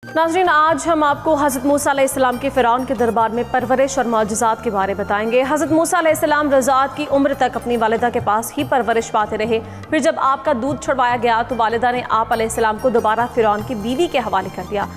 नाज़रीन, आज हम आपको हज़रत मूसा अलैहिस्सलाम के फ़िरौन के दरबार में परवरिश और मौजज़ात के बारे बताएंगे। हज़रत मूसा अलैहिस्सलाम रज़ात की उम्र तक अपनी वालिदा के पास ही परवरिश पाते रहे। फिर जब आपका दूध छुड़वाया गया तो वालिदा ने आप अलैहिस्सलाम को दोबारा फ़िरौन की बीवी के हवाले कर दिया।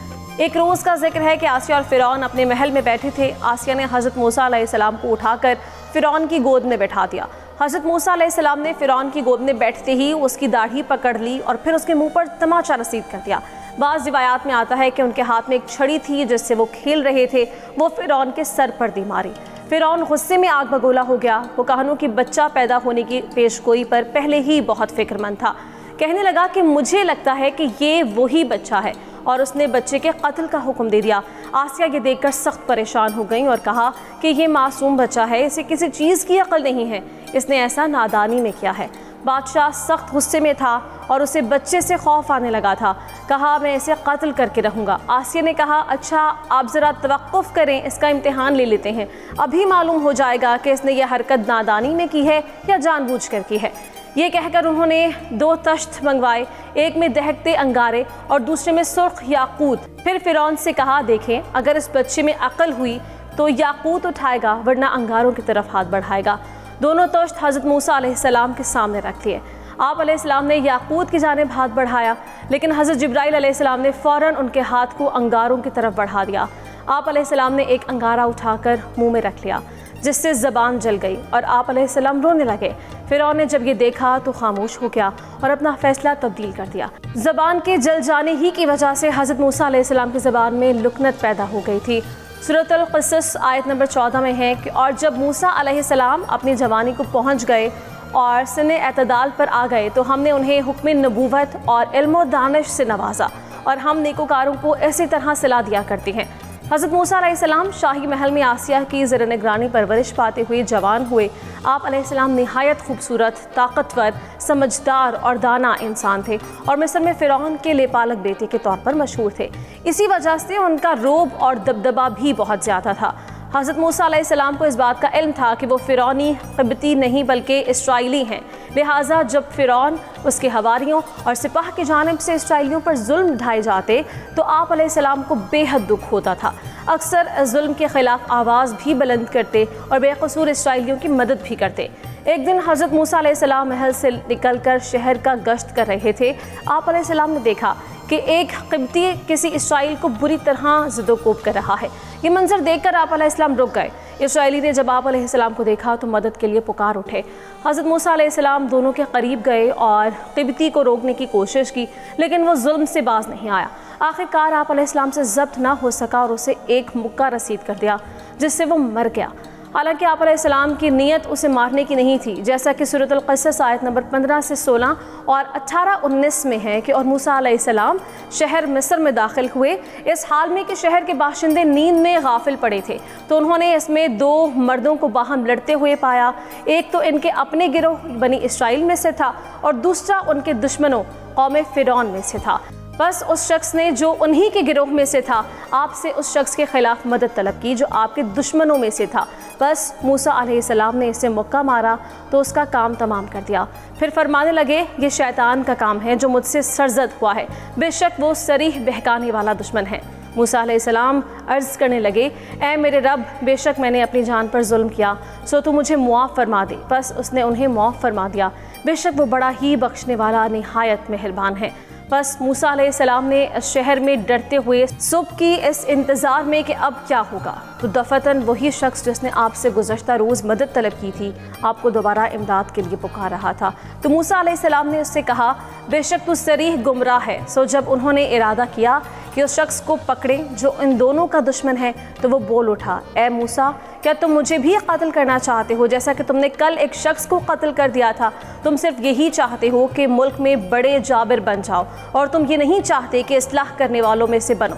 एक रोज़ का जिक्र है कि आसिया और फ़िरौन अपने महल में बैठे थे। आसिया ने हज़रत मूसा अलैहिस्सलाम को उठाकर फ़िरौन की गोद में बैठा दिया। हज़रत मूसा अलैहिस्सलाम ने फ़िरौन की गोद में बैठते ही उसकी दाढ़ी पकड़ ली और फिर उसके मुंह पर तमाचा रसीद कर दिया। बाज़ रिवायात में आता है कि उनके हाथ में एक छड़ी थी जिससे वो खेल रहे थे। वो फ़िरौन के सर पर दी मारी। फ़िरौन गुस्से में आग बगोला हो गया। वो कहानों की बच्चा पैदा होने की पेशगोई पर पहले ही बहुत फिक्रमंद था। कहने लगा कि मुझे लगता है कि ये वही बच्चा है, और उसने बच्चे के कत्ल का हुक्म दे दिया। आसिया ये देखकर सख्त परेशान हो गई और कहा कि ये मासूम बच्चा है, इसे किसी चीज़ की अक्ल नहीं है, इसने ऐसा नादानी में किया है। बादशाह सख्त गुस्से में था और उसे बच्चे से खौफ आने लगा था। कहा, मैं इसे कत्ल करके रहूँगा। आसिया ने कहा, अच्छा आप ज़रा तवक्कुफ़ करें, इसका इम्तिहान ले लेते हैं, अभी मालूम हो जाएगा कि इसने यह हरकत नादानी में की है या जानबूझकर की है। ये कहकर उन्होंने 2 तश्त मंगवाए, एक में दहकते अंगारे और दूसरे में सुर्ख याकूत। फिर फ़िरौन से कहा, देखें अगर इस बच्चे में अक्ल हुई तो याकूत उठाएगा, वरना अंगारों की तरफ हाथ बढ़ाएगा। दोनों तश्त हज़रत मूसा अलैहिस्सलाम के सामने रख दिए। आप अलैहिस्सलाम ने याकूत की जानिब हाथ बढ़ाया, लेकिन हज़रत जिब्राइल अलैहिस्सलाम ने फ़ौरन उनके हाथ को अंगारों की तरफ बढ़ा दिया। आप अलैहिस्सलाम ने एक अंगारा उठाकर मुँह में रख लिया, जिससे ज़बान जल गई और आप अलैहिस्सलाम रोने लगे। फ़िरौन ने जब ये देखा तो खामोश हो गया और अपना फ़ैसला तब्दील कर दिया। ज़बान के जल जाने ही की वजह से हज़रत मूसा अलैहिस्सलाम की ज़बान में लुकनत पैदा हो गई थी। सूरत अल-क़सस आयत नंबर 14 में है कि और जब मूसा अलैहिस्सलाम अपनी जवानी को पहुँच गए और सिने एतदाल पर आ गए तो हमने उन्हें हुक्म नबूवत और इल्म दानिश से नवाजा, और हम नेकोकारों को इसी तरह सलाह दिया करते हैं। हज़रत मूसा अलैहिस्सलाम शाही महल में आसिया की ज़ेर निगरानी परवरिश पाते हुए जवान हुए। आप अलैहिस्सलाम निहायत खूबसूरत, ताकतवर, समझदार और दाना इंसान थे और मिस्र में फ़िरौन के लेपालक बेटे के तौर पर मशहूर थे। इसी वजह से उनका रोब और दबदबा भी बहुत ज़्यादा था। हज़रत मूसा अलैहिस्सलाम को इस बात का इल्म था कि वो फ़िरौनी क़िब्ती नहीं बल्कि इसराइली हैं। लिहाजा जब फ़िरौन, उसके हवारियों और सिपाह की जानिब से इसराइलियों पर जुल्म ढाए जाते तो आप अलैहिस्सलाम को बेहद दुख होता था। अक्सर जुल्म के ख़िलाफ़ आवाज़ भी बुलंद करते और बेकसूर इसराइलियों की मदद भी करते। एक दिन हज़रत मूसा अलैहिस्सलाम महल से निकलकर शहर का गश्त कर रहे थे। आप अलैहिस्सलाम ने देखा कि एक क़िब्ती किसी इसराइल को बुरी तरह ज़िदोकोब कर रहा है। ये मंजर देखकर आप अलैहिस्सलाम रुक गए। इसराइली ने जब आप अलैहिस्सलाम को देखा तो मदद के लिए पुकार उठे। हज़रत मूसा अलैहिस्सलाम दोनों के करीब गए और क़िब्ती को रोकने की कोशिश की, लेकिन वो जुल्म से बाज नहीं आया। आखिरकार आप अलैहिस्सलाम से ज़ब्त ना हो सका और उसे एक मुक्का रसीद कर दिया, जिससे वो मर गया। हालांकि आप अलैहिस्सलाम की नीयत उसे मारने की नहीं थी, जैसा कि सूरत अल-क़सस आयत नंबर 15 से 16 और 18-19 में है कि और मूसा अलैहिस्सलाम शहर मिस्र में दाखिल हुए, इस हाल में कि शहर के बाशिंदे नींद में गाफिल पड़े थे। तो उन्होंने इसमें 2 मर्दों को बाहम लड़ते हुए पाया। एक तो इनके अपने गिरोह बनी इसराइल में से था और दूसरा उनके दुश्मनों कौम फ़िरौन में से था। बस उस शख्स ने जो उन्हीं के गिरोह में से था आपसे उस शख्स के ख़िलाफ़ मदद तलब की जो आपके दुश्मनों में से था। बस मूसा अलैहिस्सलाम ने इसे मुक्का मारा तो उसका काम तमाम कर दिया। फिर फरमाने लगे, ये शैतान का काम है जो मुझसे सरजद हुआ है, बेशक वो सरीह बहकाने वाला दुश्मन है। मूसा अलैहिस्सलाम अर्ज़ करने लगे, ऐ मेरे रब, बेशक मैंने अपनी जान पर जुल्म किया, सो तू मुझे मुआफ़ फरमा दे। बस उसने उन्हें मुआफ़ फरमा दिया, बेशक वो बड़ा ही बख्शने वाला निहायत मेहरबान है। बस मूसा अलैहिस्सलाम ने शहर में डरते हुए सुबह की इस इंतज़ार में कि अब क्या होगा, तो दफ़तन वही शख्स जिसने आपसे गुज़श्ता रोज़ मदद तलब की थी आपको दोबारा इमदाद के लिए पुकार रहा था। तो मूसा अलैहिस्सलाम ने उससे कहा, बेशक तू सरीह गुमराह है। सो जब उन्होंने इरादा किया कि उस शख्स को पकड़ें जो इन दोनों का दुश्मन है, तो वो बोल उठा, ए मूसा, क्या तुम मुझे भी कत्ल करना चाहते हो जैसा कि तुमने कल एक शख्स को कत्ल कर दिया था? तुम सिर्फ यही चाहते हो कि मुल्क में बड़े जाबिर बन जाओ और तुम ये नहीं चाहते कि इस्लाह करने वालों में से बनो।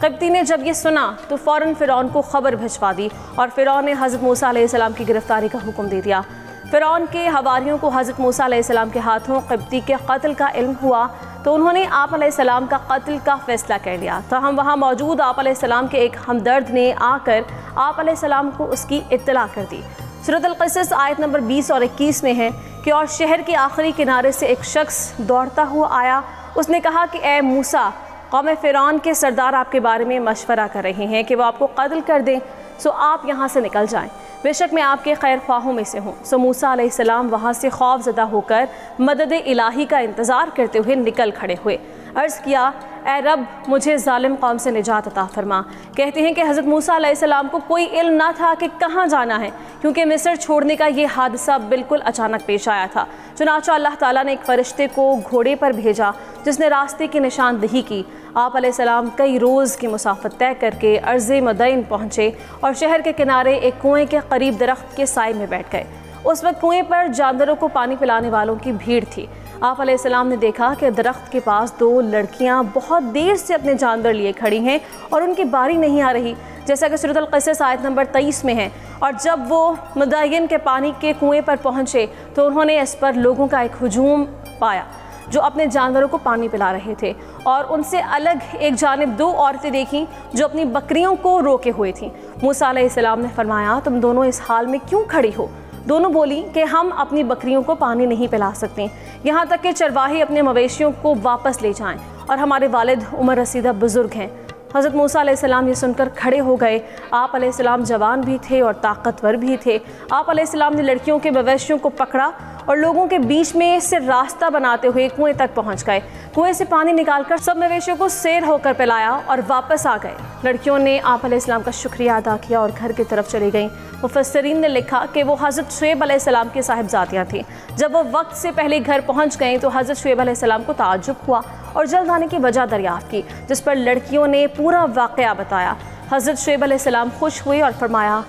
क़िब्ती ने जब ये सुना तो फ़ौरन फ़िरौन को ख़बर भिजवा दी और फ़िरौन ने हज़रत मूसा अलैहिस्सलाम की गिरफ़्तारी का हुक्म दे दिया। फ़िरौन के हवारियों को हज़रत मूसा अलैहिस्सलाम के हाथों क़िब्ती के कत्ल का इल्म हुआ तो उन्होंने आप अलैहिस्सलाम का कत्ल का फ़ैसला कर लिया। तो हम वहाँ मौजूद आप अलैहिस्सलाम के एक हमदर्द ने आकर आप अलैहिस्सलाम को उसकी इत्तला कर दी। सूरत अल-क़सस आयत नंबर 20 और 21 में है कि और शहर के आखिरी किनारे से एक शख्स दौड़ता हुआ आया। उसने कहा कि ए मूसा, कौम फ़िरौन के सरदार आपके बारे में मशवरा कर रहे हैं कि वो आपको कत्ल कर दें, सो आप यहाँ से निकल जाएं। बेशक मैं आपके खैर ख्वाहों में से हूँ। सो मूसा अलैहिस्सलाम वहाँ से खौफज़दा होकर मदद इलाही का इंतज़ार करते हुए निकल खड़े हुए। अर्ज़ किया, ए रब, मुझे ज़ालिम कौम से निजात अता फरमा। कहते हैं कि हज़रत मूसा अलैहिस्सलाम को कोई इल्म ना था कि कहाँ जाना है, क्योंकि मिस्र छोड़ने का ये हादसा बिल्कुल अचानक पेश आया था। चुनांचे अल्लाह ताला ने एक फ़रिश्ते को घोड़े पर भेजा जिसने रास्ते की निशानदही की। आप अलैहिस्सलाम कई रोज़ की मुसाफत तय करके अर्ज़े मदीन पहुँचे और शहर के किनारे एक कुएँ के करीब दरख्त के साए में बैठ गए। उस वक्त कुएँ पर जानवरों को पानी पिलाने वालों की भीड़ थी। आप अलैहिस्सलाम ने देखा कि दरख्त के पास दो लड़कियां बहुत देर से अपने जानवर लिए खड़ी हैं और उनकी बारी नहीं आ रही, जैसा कि सूरह अल-क़सस आयत नंबर 23 में है। और जब वो मदयन के पानी के कुएं पर पहुंचे तो उन्होंने इस पर लोगों का एक हुजूम पाया जो अपने जानवरों को पानी पिला रहे थे, और उनसे अलग एक जानिब दो औरतें देखीं जो अपनी बकरियों को रोके हुए थीं। मूसा अलैहिस्सलाम ने फरमाया, तुम दोनों इस हाल में क्यों खड़ी हो? दोनों बोली कि हम अपनी बकरियों को पानी नहीं पिला सकते, यहाँ तक कि चरवाहे अपने मवेशियों को वापस ले जाएं, और हमारे वालिद उम्र रसीदा बुज़ुर्ग हैं। हज़रत मूसा अलैहिस्सलाम ये सुनकर खड़े हो गए। आप अलैहिस्सलाम जवान भी थे और ताकतवर भी थे। आप अलैहिस्सलाम ने लड़कियों के मवेशियों को पकड़ा और लोगों के बीच में से रास्ता बनाते हुए कुएं तक पहुंच गए। कुएं से पानी निकालकर सब मवेशियों को सैर होकर पिलाया और वापस आ गए। लड़कियों ने आप अलैहिस्सलाम का शुक्रिया अदा किया और घर की तरफ चली गईं। मुफस्सिरीन ने लिखा कि वो हज़रत शुएब अलैहिस्सलाम की साहिबजादियाँ थीं। जब वो वक्त से पहले घर पहुँच गईं तो हज़रत शुएब अलैहिस्सलाम को ताज्जुब हुआ और जल्द आने की वजह दरियाफ़्त की, जिस पर लड़कियों ने पूरा वाक़या बताया। हज़रत शुएब अलैहिस्सलाम खुश हुए और फरमाया,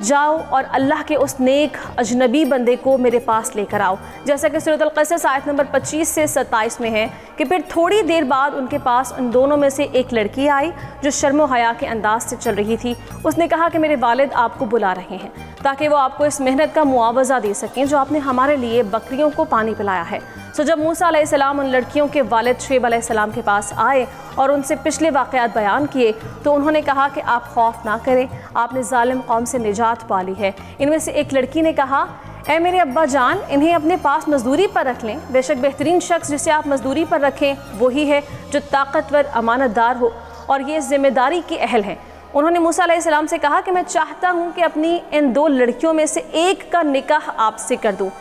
जाओ और अल्लाह के उस नेक अजनबी बंदे को मेरे पास लेकर आओ, जैसा कि सूरह अल-क़सस आयत नंबर 25 से 27 में है कि फिर थोड़ी देर बाद उनके पास उन दोनों में से एक लड़की आई जो शर्म हया के अंदाज से चल रही थी। उसने कहा कि मेरे वालिद आपको बुला रहे हैं ताकि वो आपको इस मेहनत का मुआवजा दे सकें जो आपने हमारे लिए बकरियों को पानी पिलाया है। सो जब मूसा अलैहिस्सलाम उन लड़कियों के वालिद शुएब अलैहिस्सलाम के पास आए और उनसे पिछले वाक़यात बयान किए तो उन्होंने कहा कि आप खौफ ना करें, आपने ज़ालिम कौम से निजात पा ली है। इनमें से एक लड़की ने कहा, ए मेरे अब्बा जान, इन्हें अपने पास मजदूरी पर रख लें। बेशक बेहतरीन शख्स जिसे आप मजदूरी पर रखें वही है जो ताकतवर, अमानतदार हो और ये ज़िम्मेदारी के अहल हैं। उन्होंने मूसा अलैहिस्सलाम से कहा कि मैं चाहता हूँ कि अपनी इन दो लड़कियों में से एक का निकाह आपसे कर दूँ,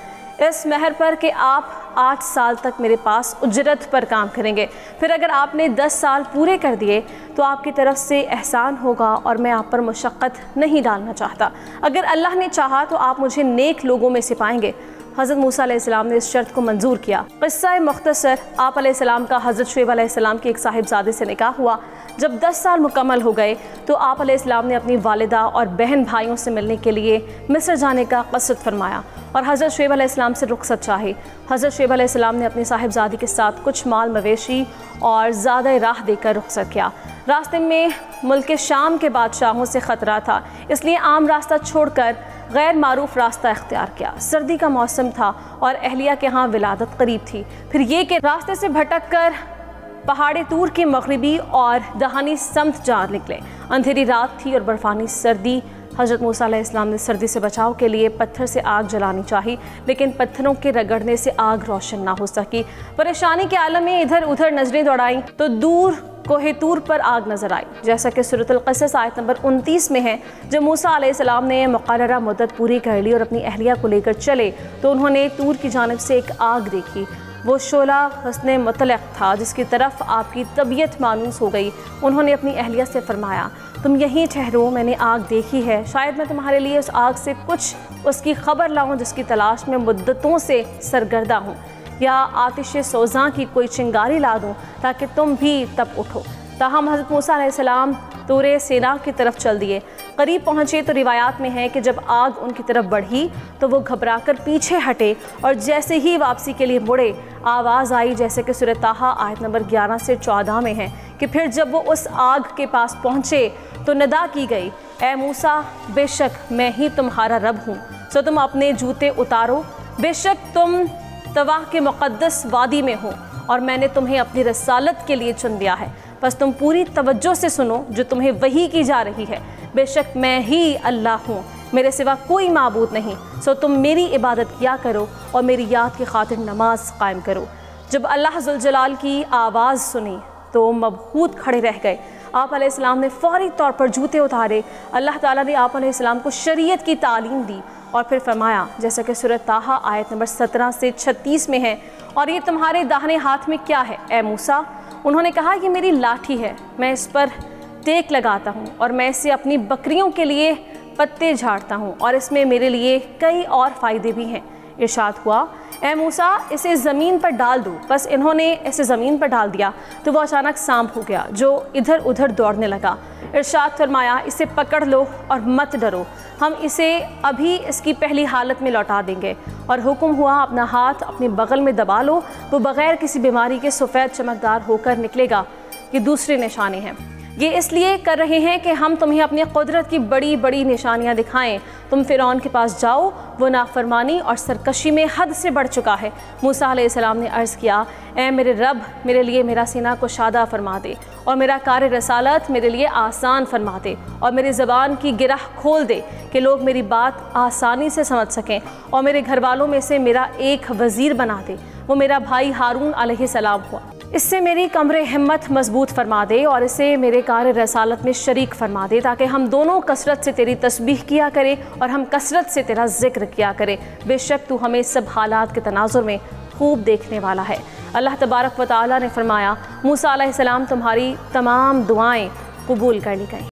इस महर पर कि आप 8 साल तक मेरे पास उजरत पर काम करेंगे। फिर अगर आपने 10 साल पूरे कर दिए तो आपकी तरफ से एहसान होगा और मैं आप पर मुशक्क़त नहीं डालना चाहता। अगर अल्लाह ने चाहा तो आप मुझे नेक लोगों में से पाएंगे। हज़रत मूसा अलैहिस्सलाम ने इस शर्त को मंजूर किया। क़िस्सा मुख्तसर, आप अलैहिस्सलाम का हज़रत शुएब अलैहिस्सलाम की एक साहिबजादे से निकाह हुआ। जब 10 साल मुकम्मल हो गए तो आप अलैहिस्सलाम ने अपनी वालिदा और बहन भाइयों से मिलने के लिए मिस्र जाने का क़स्द फरमाया और हज़रत शुएब अलैहिस्सलाम से रुख़सत चाही। हज़रत शुएब अलैहिस्सलाम ने अपनी साहिबजादी के साथ कुछ माल मवेशी और ज़्यादा राह देकर रुख़सत किया। रास्ते में मुल्क शाम के बादशाहों से ख़तरा था, इसलिए आम रास्ता छोड़कर गैर मारूफ रास्ता इख्तियार किया। सर्दी का मौसम था और अहलिया के यहाँ विलादत करीब थी। फिर ये कि रास्ते से भटक कर पहाड़ी तूर के मगरिबी और दहानी समत जा निकले। अंधेरी रात थी और बर्फ़ानी सर्दी। हज़रत मूसा अलैहिस्सलाम ने सर्दी से बचाव के लिए पत्थर से आग जलानी चाही, लेकिन पत्थरों के रगड़ने से आग रोशन ना हो सकी। परेशानी के आलम में इधर उधर नजरें दौड़ाई तो दूर कोहे तूर पर आग नजर आई, जैसा कि सूरह अल-क़सस आयत नंबर 29 में है। जब मूसा अलैहिस्सलाम ने मुक़र्ररा मुद्दत पूरी कर ली और अपनी अहलिया को लेकर चले तो उन्होंने तूर की जानिब से एक आग देखी। वो शोला हस्ने मुतलक़ था जिसकी तरफ आपकी तबीयत मानूस हो गई। उन्होंने अपनी अहलिया से फरमाया, तुम यहीं ठहरो, मैंने आग देखी है, शायद मैं तुम्हारे लिए उस आग से कुछ उसकी खबर लाऊं जिसकी तलाश में मुद्दतों से सरगर्दा हूँ, या आतिश सोज़ा की कोई चिंगारी ला दूँ ताकि तुम भी तब उठो। ताहम हज़रत मूसा अलैहिस्सलाम तूरे सीना की तरफ चल दिए। करीब पहुँचे तो रिवायात में है कि जब आग उनकी तरफ बढ़ी तो वो घबराकर पीछे हटे और जैसे ही वापसी के लिए मुड़े आवाज़ आई, जैसे कि सूरह ताहा आयत नंबर 11 से 14 में है कि फिर जब वो उस आग के पास पहुँचे तो निदा की गई, ए मूसा, बेशक मैं ही तुम्हारा रब हूँ, सो तुम अपने जूते उतारो। बेशक तुम तवाह के मुक़द्दस वादी में हो और मैंने तुम्हें अपनी रसालत के लिए चुन लिया है। बस तुम पूरी तवज्जो से सुनो जो तुम्हें वही की जा रही है। बेशक मैं ही अल्लाह हूँ, मेरे सिवा कोई माबूद नहीं, सो तुम मेरी इबादत किया करो और मेरी याद की खातिर नमाज कायम करो। जब अल्लाह ज़ुल जलाल की आवाज़ सुनी तो मबहूत खड़े रह गए। आप अलैहिस्सलाम ने फौरी तौर पर जूते उतारे। अल्लाह ताला ने आप अलैहिस्सलाम को शरीयत की तालीम दी और फिर फरमाया, जैसा कि सूरह ताहा आयत नंबर 17 से 36 में है, और ये तुम्हारे दाहिने हाथ में क्या है ए मूसा? उन्होंने कहा, ये मेरी लाठी है, मैं इस पर टेक लगाता हूँ और मैं इससे अपनी बकरियों के लिए पत्ते झाड़ता हूँ और इसमें मेरे लिए कई और फ़ायदे भी हैं। इरशाद हुआ, ए मूसा इसे ज़मीन पर डाल दो। बस इन्होंने इसे ज़मीन पर डाल दिया तो वो अचानक सांप हो गया जो इधर उधर दौड़ने लगा। इरशाद फरमाया, इसे पकड़ लो और मत डरो, हम इसे अभी इसकी पहली हालत में लौटा देंगे। और हुक्म हुआ, अपना हाथ अपने बगल में दबा लो, वो बग़ैर किसी बीमारी के सफ़ेद चमकदार होकर निकलेगा। ये दूसरे निशाने हैं। ये इसलिए कर रहे हैं कि हम तुम्हें अपनी कुदरत की बड़ी बड़ी निशानियां दिखाएं। तुम फ़िरौन के पास जाओ, वो नाफरमानी और सरकशी में हद से बढ़ चुका है। मूसा अलैहिस्सलाम ने अर्ज़ किया, ए मेरे रब, मेरे लिए मेरा सीना कुशादा फरमा दे और मेरा कार्य रसालत मेरे लिए आसान फरमा दे और मेरी ज़बान की गिरह खोल दे कि लोग मेरी बात आसानी से समझ सकें, और मेरे घर वालों में से मेरा एक वज़ीर बना दे, वो मेरा भाई हारून अलैहिस्सलाम हुआ। इससे मेरी कमरे हिम्मत मजबूत फरमा दे और इसे मेरे कार्य रसालत में शरीक फरमा दे, ताकि हम दोनों कसरत से तेरी तस्बीह किया करें और हम कसरत से तेरा जिक्र किया करें। बेशक तू हमें सब हालात के तनाजुर में खूब देखने वाला है। अल्लाह तबारक व तआला ने फरमाया, मूसा अलैहिस्सलाम तुम्हारी तमाम दुआएं कबूल कर ली गई।